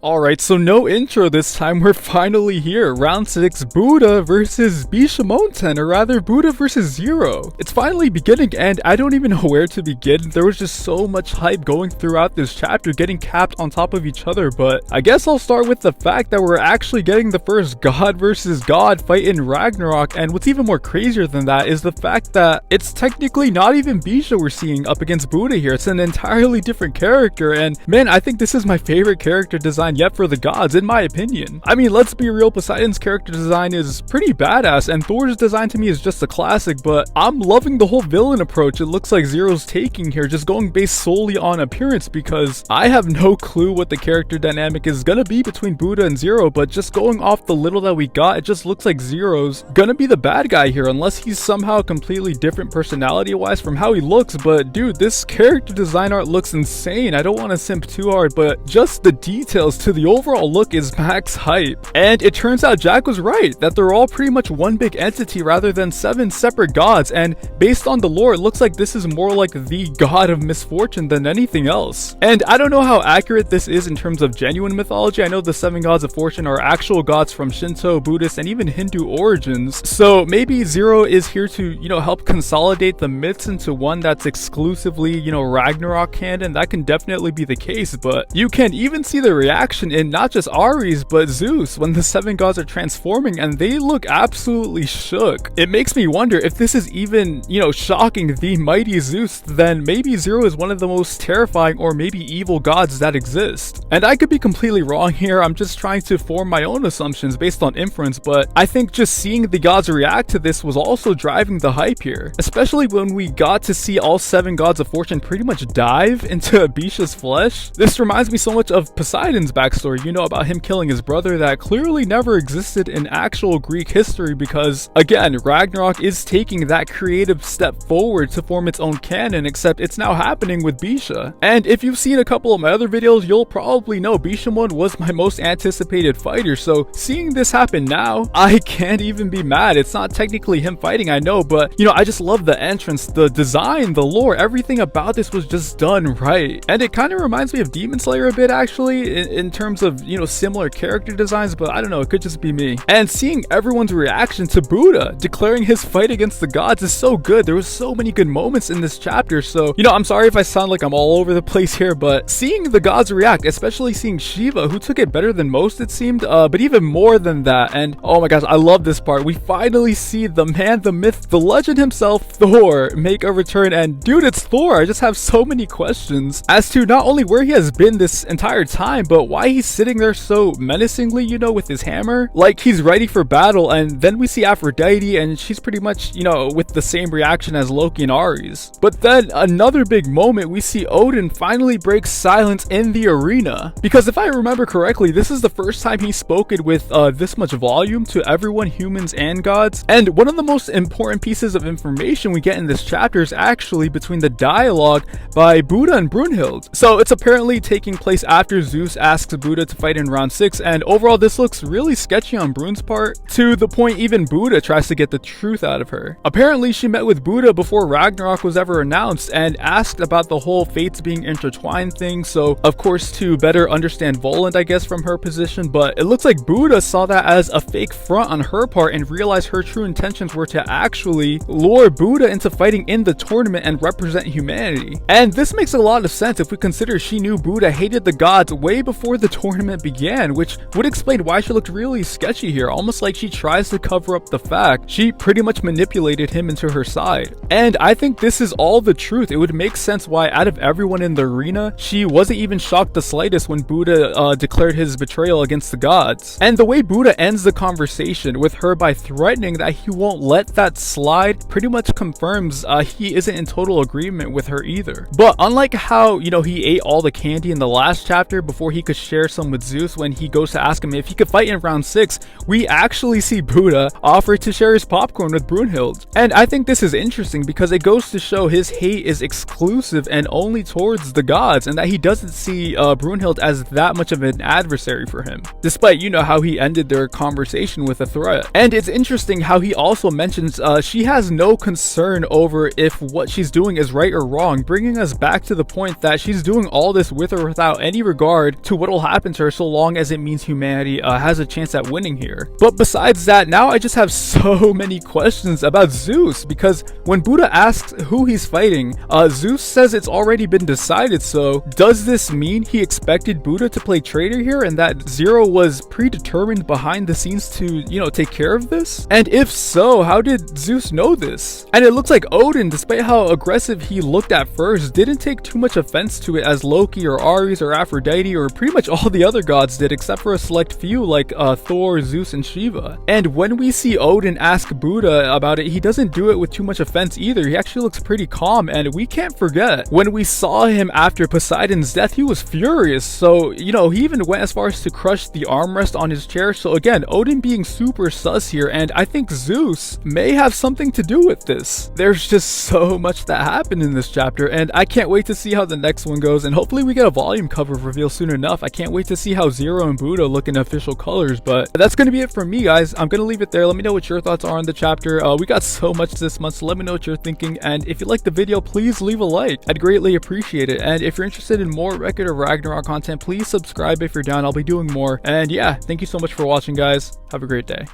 Alright, so no intro this time, we're finally here. Round 6, Buddha versus Bishamonten, or rather, Buddha versus Zero. It's finally beginning, and I don't even know where to begin. There was just so much hype going throughout this chapter, getting capped on top of each other, but I guess I'll start with the fact that we're actually getting the first God versus God fight in Ragnarok, and what's even more crazier than that is the fact that it's technically not even Bisha we're seeing up against Buddha here. It's an entirely different character, and man, I think this is my favorite character design yet for the gods, in my opinion. I mean, let's be real, Poseidon's character design is pretty badass, and Thor's design to me is just a classic, but I'm loving the whole villain approach it looks like Zero's taking here, just going based solely on appearance, because I have no clue what the character dynamic is gonna be between Buddha and Zero, but just going off the little that we got, it just looks like Zero's gonna be the bad guy here, unless he's somehow completely different personality-wise from how he looks. But dude, this character design art looks insane. I don't want to simp too hard, but just the details to the overall look is max hype. And it turns out Jack was right, that they're all pretty much one big entity rather than 7 separate gods, and based on the lore, it looks like this is more like the god of misfortune than anything else. And I don't know how accurate this is in terms of genuine mythology. I know the 7 gods of fortune are actual gods from Shinto, Buddhist, and even Hindu origins, so maybe Zero is here to, help consolidate the myths into one that's exclusively, Ragnarok canon. That can definitely be the case, but you can even see the reaction in not just Ares but Zeus when the 7 gods are transforming, and they look absolutely shook. It makes me wonder if this is even, shocking the mighty Zeus, then maybe Zero is one of the most terrifying or maybe evil gods that exist. And I could be completely wrong here, I'm just trying to form my own assumptions based on inference, but I think just seeing the gods react to this was also driving the hype here, especially when we got to see all 7 gods of fortune pretty much dive into Bisha's flesh. This reminds me so much of Poseidon's backstory, about him killing his brother, that clearly never existed in actual Greek history, because again, Ragnarok is taking that creative step forward to form its own canon, except it's now happening with Bisha. And if you've seen a couple of my other videos, you'll probably know Bishamon was my most anticipated fighter, so seeing this happen now, I can't even be mad. It's not technically him fighting, I know, but I just love the entrance, the design, the lore, everything about this was just done right. And it kind of reminds me of Demon Slayer a bit, actually, in terms of, similar character designs, but I don't know, it could just be me. And seeing everyone's reaction to Buddha declaring his fight against the gods is so good. There was so many good moments in this chapter, so, I'm sorry if I sound like I'm all over the place here, but seeing the gods react, especially seeing Shiva, who took it better than most, it seemed, but even more than that, and oh my gosh, I love this part. We finally see the man, the myth, the legend himself, Thor, make a return, and dude, it's Thor. I just have so many questions as to not only where he has been this entire time, but why he's sitting there so menacingly, with his hammer, like he's ready for battle. And then we see Aphrodite, and she's pretty much, with the same reaction as Loki and Ares. But then another big moment, we see Odin finally break silence in the arena, because if I remember correctly, this is the first time he's spoken with this much volume to everyone, humans and gods. And one of the most important pieces of information we get in this chapter is actually between the dialogue by Buddha and Brunhild. So it's apparently taking place after Zeus asks Buddha to fight in round 6, and overall this looks really sketchy on Brun's part, to the point even Buddha tries to get the truth out of her. Apparently she met with Buddha before Ragnarok was ever announced and asked about the whole fates being intertwined thing, so of course to better understand Voland, I guess, from her position, but it looks like Buddha saw that as a fake front on her part and realized her true intentions were to actually lure Buddha into fighting in the tournament and represent humanity. And this makes a lot of sense if we consider she knew Buddha hated the gods way before the tournament began, which would explain why she looked really sketchy here, almost like she tries to cover up the fact she pretty much manipulated him into her side. And I think this is all the truth. It would make sense why out of everyone in the arena, she wasn't even shocked the slightest when Buddha declared his betrayal against the gods. And the way Buddha ends the conversation with her by threatening that he won't let that slide pretty much confirms he isn't in total agreement with her either. But unlike how, he ate all the candy in the last chapter before he could share some with Zeus when he goes to ask him if he could fight in round 6, we actually see Buddha offer to share his popcorn with Brunhild. And I think this is interesting because it goes to show his hate is exclusive and only towards the gods, and that he doesn't see Brunhild as that much of an adversary for him, despite how he ended their conversation with a threat. And it's interesting how he also mentions she has no concern over if what she's doing is right or wrong, bringing us back to the point that she's doing all this with or without any regard to what what'll happen to her so long as it means humanity has a chance at winning here. But besides that, now I just have so many questions about Zeus, because when Buddha asks who he's fighting, Zeus says it's already been decided. So does this mean he expected Buddha to play traitor here and that Zero was predetermined behind the scenes to, you know, take care of this? And if so, how did Zeus know this? And it looks like Odin, despite how aggressive he looked at first, didn't take too much offense to it as Loki or Ares or Aphrodite or pretty much all the other gods did, except for a select few like Thor, Zeus, and Shiva. And when we see Odin ask Buddha about it, he doesn't do it with too much offense either. He actually looks pretty calm, and we can't forget when we saw him after Poseidon's death, he was furious. So, you know, he even went as far as to crush the armrest on his chair. So again, Odin being super sus here, and I think Zeus may have something to do with this. There's just so much that happened in this chapter, and I can't wait to see how the next one goes, and hopefully we get a volume cover reveal soon enough. I can't wait to see how Zero and Buddha look in official colors. But that's going to be it from me, guys. I'm going to leave it there. Let me know what your thoughts are on the chapter. We got so much this month, so let me know what you're thinking, and if you liked the video, please leave a like. I'd greatly appreciate it. And if you're interested in more Record of Ragnarok content, please subscribe if you're down. I'll be doing more. And yeah, thank you so much for watching, guys. Have a great day.